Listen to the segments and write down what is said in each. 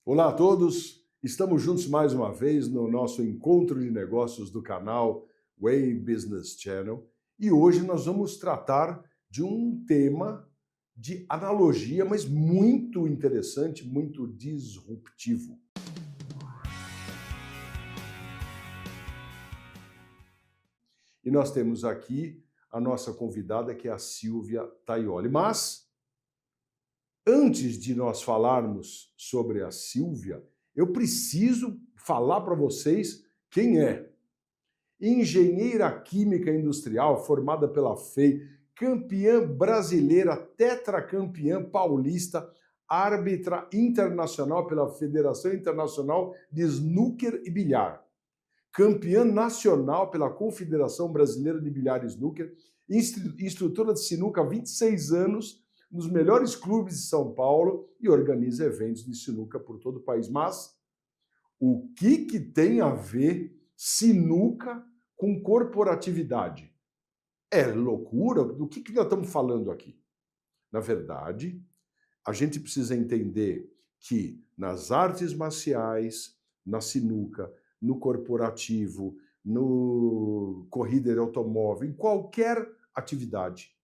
Olá a todos, estamos juntos mais uma vez no nosso encontro de negócios do canal Way Business Channel e hoje nós vamos tratar de um tema de analogia, mas muito interessante, muito disruptivo. E nós temos aqui a nossa convidada, que é a Silvia Taioli. Mas, antes de nós falarmos sobre a Silvia, eu preciso falar para vocês quem é. Engenheira química industrial, formada pela FEI, campeã brasileira, tetracampeã paulista, árbitra internacional pela Federação Internacional de Snooker e Bilhar, campeã nacional pela Confederação Brasileira de Bilhar e Snooker, instrutora de sinuca há 26 anos, nos melhores clubes de São Paulo e organiza eventos de sinuca por todo o país. Mas o que tem a ver sinuca com corporatividade? É loucura? Do que nós estamos falando aqui? Na verdade, a gente precisa entender que nas artes marciais, na sinuca, no corporativo, no corrida de automóvel, em qualquer atividade,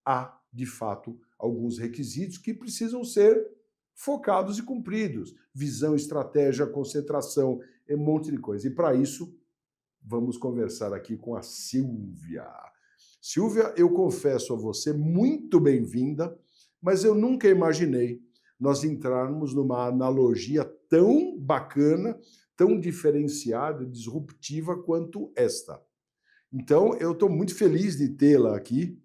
há, de fato, alguns requisitos que precisam ser focados e cumpridos. Visão, estratégia, concentração, um monte de coisa. E para isso, vamos conversar aqui com a Silvia. Silvia, eu confesso a você, muito bem-vinda, mas eu nunca imaginei nós entrarmos numa analogia tão bacana, tão diferenciada, disruptiva quanto esta. Então, eu estou muito feliz de tê-la aqui,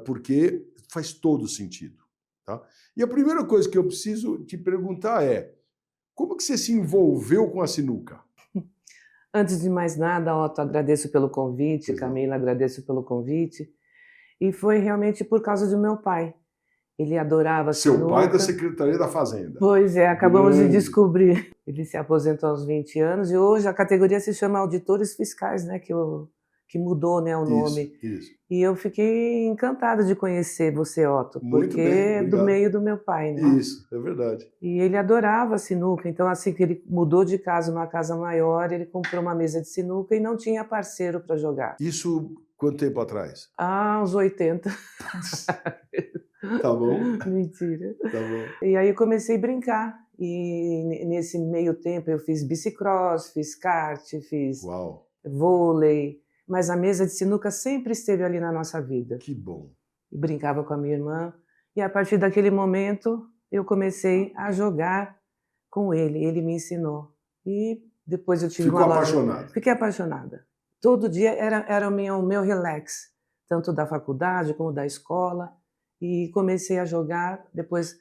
porque faz todo sentido. Tá? E a primeira coisa que eu preciso te perguntar é, como que você se envolveu com a sinuca? Antes de mais nada, Otto, agradeço pelo convite, Camila, agradeço pelo convite. E foi realmente por causa do meu pai. Ele adorava sinuca. Seu pai da Secretaria da Fazenda. Pois é, acabamos de descobrir. Ele se aposentou aos 20 anos e hoje a categoria se chama Auditores Fiscais, né, que mudou, né, o nome. Isso. E eu fiquei encantada de conhecer você, Otto, Muito porque bem, é do meio do meu pai, né? Isso, é verdade. E ele adorava sinuca, então assim que ele mudou de casa, uma casa maior, ele comprou uma mesa de sinuca e não tinha parceiro para jogar. Isso quanto tempo atrás? Ah, uns 80. Tá bom. Mentira. Tá bom. E aí eu comecei a brincar. E nesse meio tempo eu fiz bicicross, fiz kart, fiz vôlei. Mas a mesa de sinuca sempre esteve ali na nossa vida. Que bom. E brincava com a minha irmã. E a partir daquele momento eu comecei a jogar com ele. Ele me ensinou. E depois eu tive uma loja. Ficou apaixonada? Fiquei apaixonada. Todo dia era o meu relax. Tanto da faculdade como da escola. E comecei a jogar depois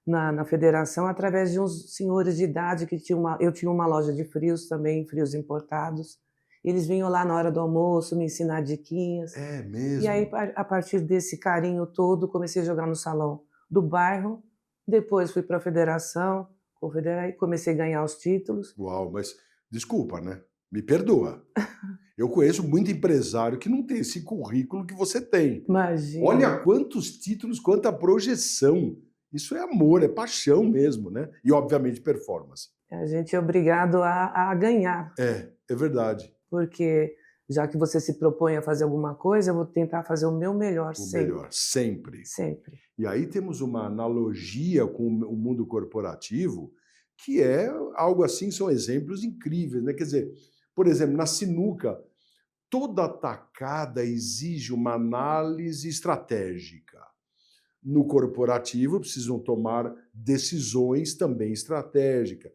na federação através de uns senhores de idade que eu tinha uma loja de frios também, frios importados. Eles vinham lá na hora do almoço me ensinar diquinhas. É mesmo? E aí, a partir desse carinho todo, comecei a jogar no salão do bairro. Depois fui para a federação, e comecei a ganhar os títulos. Uau, mas desculpa, né? Me perdoa. Eu conheço muito empresário que não tem esse currículo que você tem. Imagina. Olha quantos títulos, quanta projeção. Isso é amor, é paixão mesmo, né? E, obviamente, performance. A gente é obrigado a ganhar. É verdade. Porque já que você se propõe a fazer alguma coisa, eu vou tentar fazer o meu melhor sempre. O melhor, sempre. Sempre. E aí temos uma analogia com o mundo corporativo, que é algo assim, são exemplos incríveis, né? Quer dizer, por exemplo, na sinuca, toda tacada exige uma análise estratégica. No corporativo, precisam tomar decisões também estratégicas.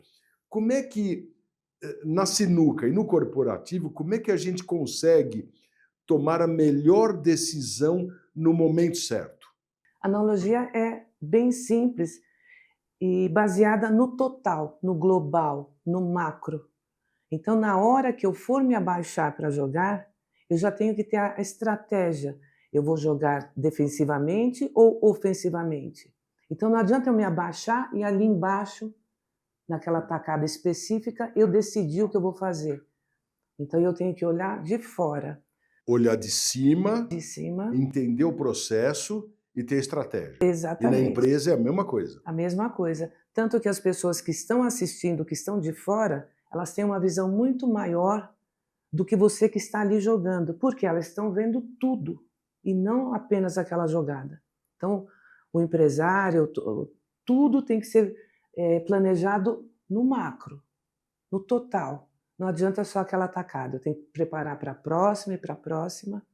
Como é que, na sinuca e no corporativo, como é que a gente consegue tomar a melhor decisão no momento certo? A analogia é bem simples e baseada no total, no global, no macro. Então, na hora que eu for me abaixar para jogar, eu já tenho que ter a estratégia. Eu vou jogar defensivamente ou ofensivamente? Então, não adianta eu me abaixar e ali embaixo, naquela tacada específica, eu decidir o que eu vou fazer. Então, eu tenho que olhar de fora. Olhar de cima, entender o processo e ter estratégia. Exatamente. E na empresa é a mesma coisa. A mesma coisa. Tanto que as pessoas que estão assistindo, que estão de fora, elas têm uma visão muito maior do que você que está ali jogando, porque elas estão vendo tudo e não apenas aquela jogada. Então, o empresário, tudo tem que ser planejado no macro, no total. Não adianta só aquela tacada, tem que preparar para a próxima e para a próxima.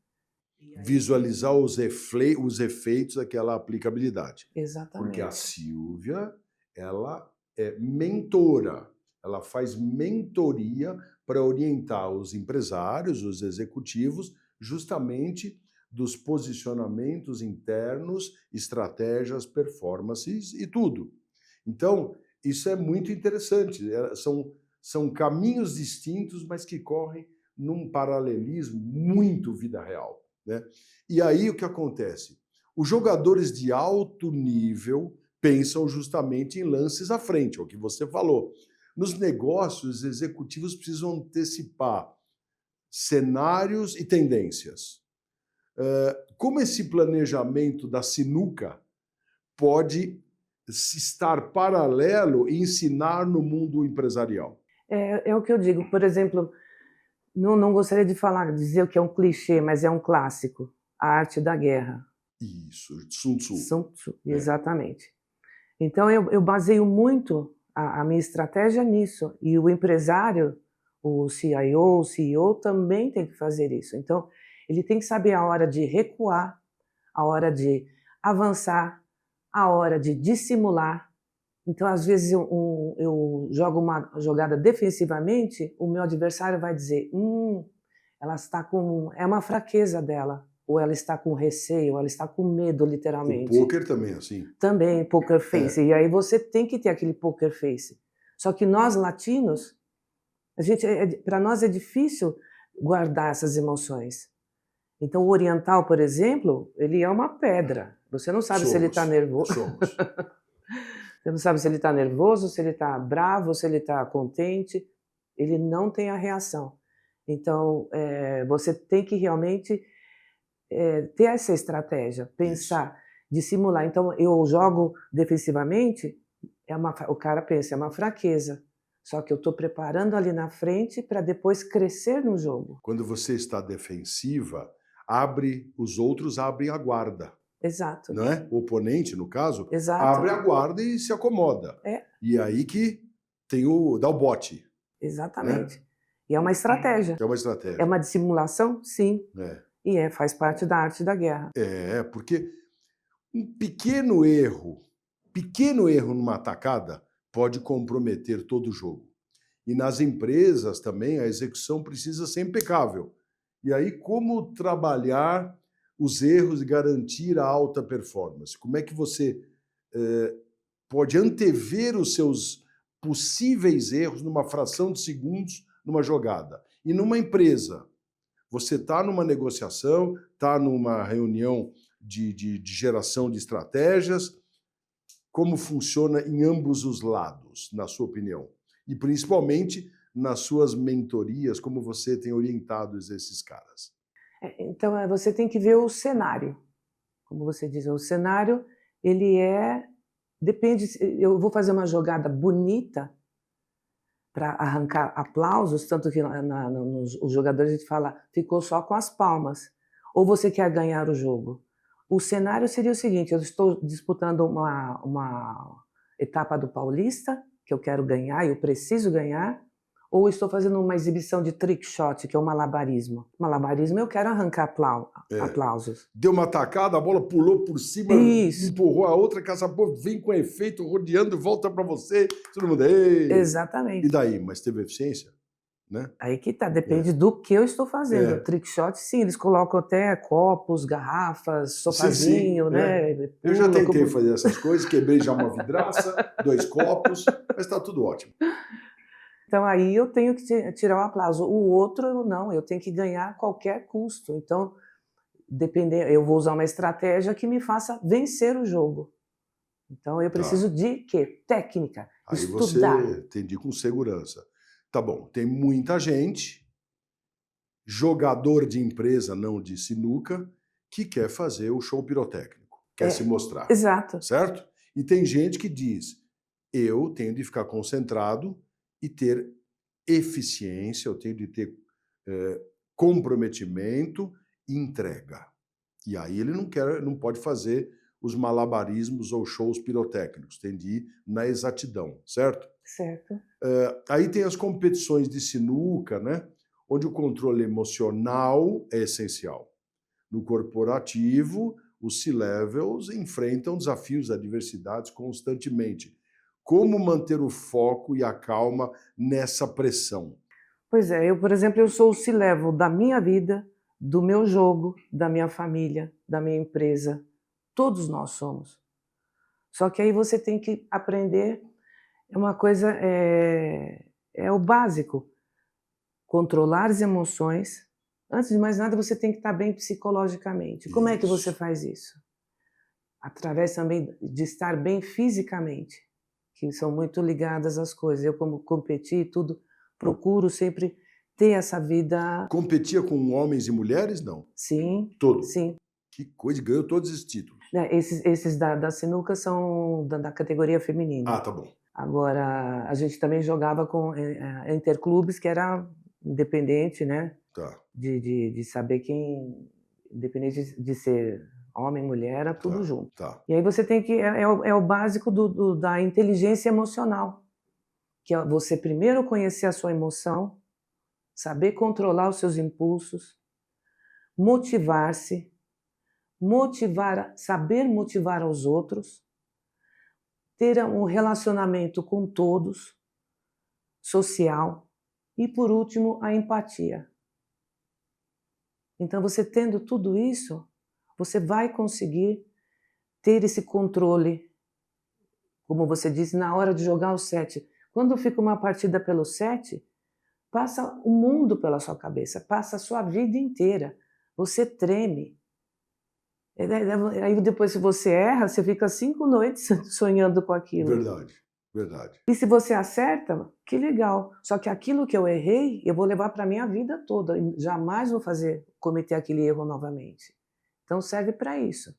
Visualizar os efeitos daquela aplicabilidade. Exatamente. Porque a Sílvia, ela é mentora, ela faz mentoria para orientar os empresários, os executivos, justamente dos posicionamentos internos, estratégias, performances e tudo. Então, isso é muito interessante. São caminhos distintos, mas que correm num paralelismo muito vida real, né? E aí o que acontece? Os jogadores de alto nível pensam justamente em lances à frente, é o que você falou. Nos negócios, os executivos precisam antecipar cenários e tendências. Como esse planejamento da sinuca pode estar paralelo e ensinar no mundo empresarial? É o que eu digo, por exemplo, não gostaria de dizer o que é um clichê, mas é um clássico, a arte da guerra. Isso, Sun Tzu. Sun Tzu, exatamente. Então eu baseio muito a minha estratégia nisso, e o empresário, o CIO, o CEO também tem que fazer isso. Então ele tem que saber a hora de recuar, a hora de avançar, a hora de dissimular. Então, às vezes, eu jogo uma jogada defensivamente, o meu adversário vai dizer, ela está com... é uma fraqueza dela, ou ela está com receio, ou ela está com medo, literalmente. O poker também é assim. Também, poker face. E aí você tem que ter aquele poker face. Só que nós, latinos, para nós é difícil guardar essas emoções. Então, o oriental, por exemplo, ele é uma pedra. Você não sabe se ele está nervoso. Você não sabe se ele está nervoso, se ele está bravo, se ele está contente. Ele não tem a reação. Então, você tem que realmente ter essa estratégia, pensar, dissimular. Então, eu jogo defensivamente, o cara pensa, é uma fraqueza. Só que eu estou preparando ali na frente para depois crescer no jogo. Quando você está defensiva, os outros abrem a guarda. Exato. Não é? O oponente, no caso, Exato. abre a guarda e se acomoda. E aí que dá o bote. Exatamente. Né? E é uma estratégia. É uma estratégia. É uma dissimulação? Sim. E faz parte da arte da guerra. Porque um pequeno erro numa atacada pode comprometer todo o jogo. E nas empresas também a execução precisa ser impecável. E aí como trabalhar os erros e garantir a alta performance? Como é que você pode antever os seus possíveis erros numa fração de segundos numa jogada? E numa empresa, você está numa negociação, está numa reunião de geração de estratégias, como funciona em ambos os lados, na sua opinião? E principalmente nas suas mentorias, como você tem orientado esses caras? Então, você tem que ver o cenário. Como você diz, o cenário, ele depende, eu vou fazer uma jogada bonita para arrancar aplausos, tanto que os jogadores a gente fala, ficou só com as palmas. Ou você quer ganhar o jogo? O cenário seria o seguinte, eu estou disputando uma etapa do Paulista, que eu quero ganhar, eu preciso ganhar, ou estou fazendo uma exibição de trick shot, que é o malabarismo. Malabarismo eu quero arrancar aplausos. Deu uma tacada, a bola pulou por cima, empurrou a outra, que essa porra vem com efeito, rodeando, volta para você, todo mundo... Ei! Exatamente. E daí? Mas teve eficiência? Né? Aí que tá, depende do que eu estou fazendo. Trick shot, sim, eles colocam até copos, garrafas, sofazinho, né? Eu já tentei fazer essas coisas, quebrei já uma vidraça, 2 copos, mas está tudo ótimo. Então aí eu tenho que tirar o aplauso. O outro, não, eu tenho que ganhar a qualquer custo. Então, eu vou usar uma estratégia que me faça vencer o jogo. Então eu preciso de quê? Técnica, estudar. Você entendi com segurança. Tá bom, tem muita gente, jogador de empresa, não de sinuca, que quer fazer o show pirotécnico, quer se mostrar. Exato. Certo? E tem gente que diz, eu tenho de ficar concentrado e ter eficiência, eu tenho de ter comprometimento e entrega. E aí ele não pode fazer os malabarismos ou shows pirotécnicos, tem de ir na exatidão, certo? Certo. Aí tem as competições de sinuca, né? Onde o controle emocional é essencial. No corporativo, os C-levels enfrentam desafios, adversidades constantemente. Como manter o foco e a calma nessa pressão? Pois é, eu, por exemplo, eu sou o C-level da minha vida, do meu jogo, da minha família, da minha empresa. Todos nós somos. Só que aí você tem que aprender, é uma coisa, é o básico, controlar as emoções. Antes de mais nada, você tem que estar bem psicologicamente. Como é que você Isso. faz isso? Através também de estar bem fisicamente, que são muito ligadas às coisas. Eu, como competi e tudo, procuro sempre ter essa vida. Competia com homens e mulheres? Não. Sim, Todo. sim. Que coisa, ganhou todos esses títulos. Né, esses da sinuca são da categoria feminina. Ah, tá bom. Agora, a gente também jogava com interclubes, que era independente, né? Tá. De saber quem, independente de ser homem, mulher, era tudo junto. Tá. E aí você tem que, é o básico da inteligência emocional, que é você primeiro conhecer a sua emoção, saber controlar os seus impulsos, motivar-se, saber motivar aos outros, ter um relacionamento com todos, social, e por último, a empatia. Então, você tendo tudo isso, você vai conseguir ter esse controle, como você disse, na hora de jogar o set. Quando fica uma partida pelo set, passa o mundo pela sua cabeça, passa a sua vida inteira. Você treme. Aí depois, se você erra, você fica 5 noites sonhando com aquilo. Verdade, verdade. E se você acerta, que legal. Só que aquilo que eu errei, eu vou levar para a minha vida toda. E jamais vou cometer aquele erro novamente. Então serve para isso.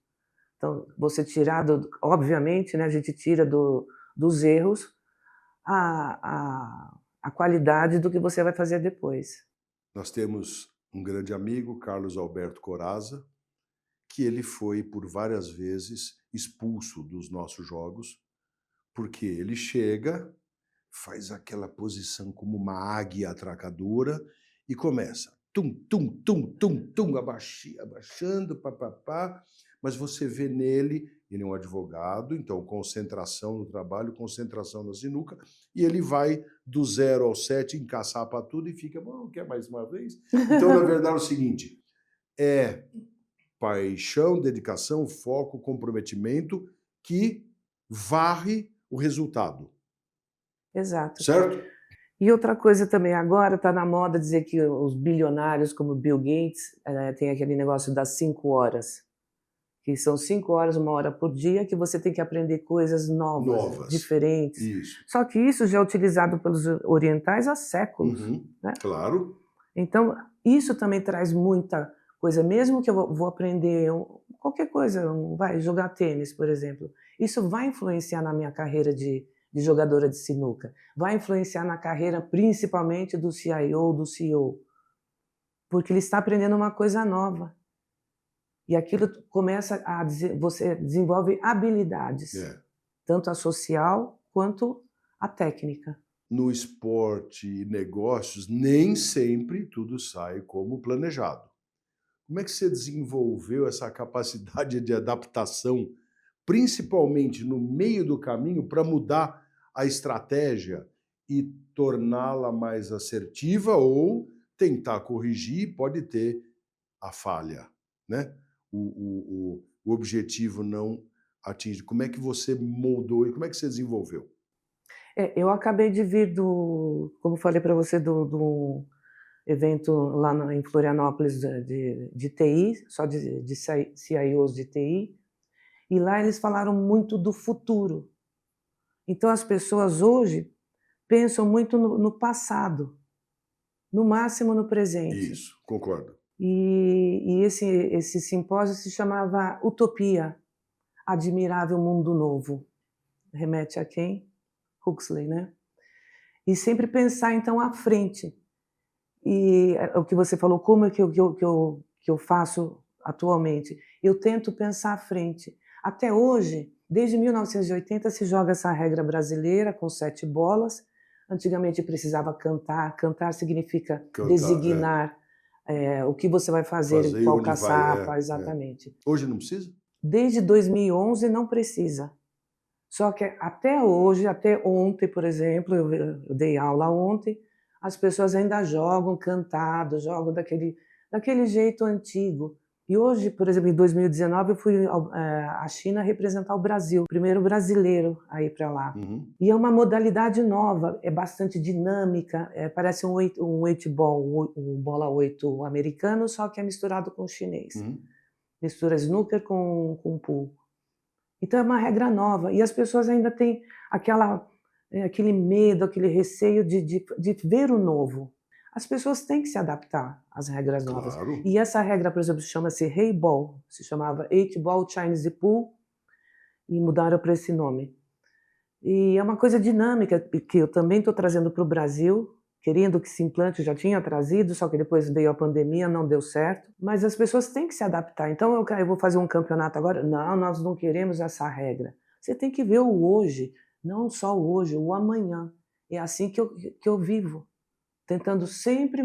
Então, você tirar, obviamente, né, a gente tira dos erros a qualidade do que você vai fazer depois. Nós temos um grande amigo, Carlos Alberto Corazza, que ele foi por várias vezes expulso dos nossos jogos, porque ele chega, faz aquela posição como uma águia atracadora e começa tum, tum, tum, tum, tum, abaixando, papapá, mas você vê nele, ele é um advogado, então concentração no trabalho, concentração na sinuca, e ele vai do 0 ao 7, encaçapa tudo e fica, bom, quer mais uma vez? Então, na verdade, é o seguinte, é paixão, dedicação, foco, comprometimento que varre o resultado. Exato. Certo? E outra coisa também, agora está na moda dizer que os bilionários como Bill Gates tem aquele negócio das 5 horas, que são 5 horas, 1 hora por dia, que você tem que aprender coisas novas. Diferentes. Isso. Só que isso já é utilizado pelos orientais há séculos. Né? Claro. Então, isso também traz muita coisa, mesmo que eu vou aprender qualquer coisa, vai jogar tênis, por exemplo, isso vai influenciar na minha carreira de jogadora de sinuca, vai influenciar na carreira principalmente do CIO, do CEO, porque ele está aprendendo uma coisa nova. E aquilo começa você desenvolve habilidades, tanto a social quanto a técnica. No esporte e negócios, nem sempre tudo sai como planejado. Como é que você desenvolveu essa capacidade de adaptação, principalmente no meio do caminho, para mudar a estratégia e torná-la mais assertiva ou tentar corrigir, pode ter a falha, né? O objetivo não atinge. Como é que você moldou e como é que você desenvolveu? Eu acabei de vir como falei para você, do evento lá em Florianópolis de TI, só de CIOs de TI, e lá eles falaram muito do futuro. Então as pessoas hoje pensam muito no passado, no máximo no presente. Isso, concordo. E esse simpósio se chamava Utopia, Admirável Mundo Novo. Remete a quem? Huxley, né? E sempre pensar, então, à frente. E o que você falou, como é que eu faço atualmente? Eu tento pensar à frente. Até hoje, desde 1980, se joga essa regra brasileira com 7 bolas. Antigamente precisava cantar. Cantar significa Cantar, designar o que você vai fazer, fazer qual onde vai, caçapa, exatamente. Hoje não precisa? Desde 2011 não precisa. Só que até hoje, até ontem, por exemplo, eu dei aula ontem, as pessoas ainda jogam cantado, jogam daquele jeito antigo. E hoje, por exemplo, em 2019, eu fui à China representar o Brasil, o primeiro brasileiro a ir para lá. Uhum. E é uma modalidade nova, é bastante dinâmica, parece um 8 ball, um bola 8 americano, só que é misturado com chinês. Uhum. Mistura snooker com pool. Então é uma regra nova e as pessoas ainda têm aquele medo, aquele receio de ver o novo. As pessoas têm que se adaptar às regras novas. Claro. E essa regra, por exemplo, chama-se Hey Ball, se chamava 8 Ball Chinese Pool e mudaram para esse nome. E é uma coisa dinâmica que eu também estou trazendo para o Brasil, querendo que se implante, já tinha trazido, só que depois veio a pandemia, não deu certo. Mas as pessoas têm que se adaptar. Então eu vou fazer um campeonato agora? Não, nós não queremos essa regra. Você tem que ver o hoje, não só o hoje, o amanhã. É assim que eu vivo, tentando sempre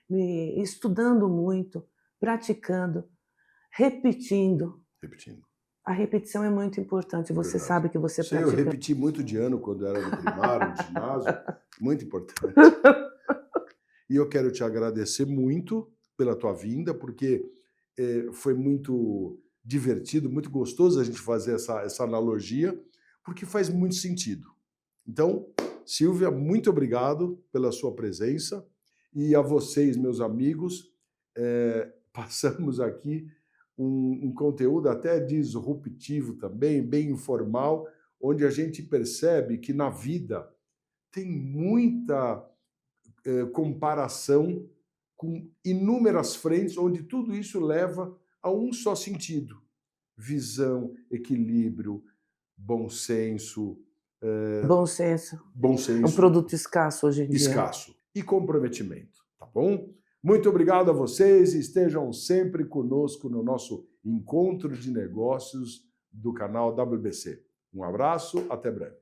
me estudando muito, praticando, repetindo. Repetindo. A repetição é muito importante, você Verdade. sabe que você Sei, eu pratica. repeti muito de ano quando era no primário, no ginásio, muito importante. E eu quero te agradecer muito pela tua vinda, porque foi muito divertido, muito gostoso a gente fazer essa analogia, porque faz muito sentido. Então, Silvia, muito obrigado pela sua presença e a vocês, meus amigos, passamos aqui um conteúdo até disruptivo também, bem informal, onde a gente percebe que na vida tem muita comparação com inúmeras frentes, onde tudo isso leva a um só sentido: visão, equilíbrio, bom senso. Bom senso. Bom É um senso produto escasso hoje em dia. escasso e comprometimento, tá bom? Muito obrigado a vocês e estejam sempre conosco no nosso encontro de negócios do canal WBC. Um abraço, até breve.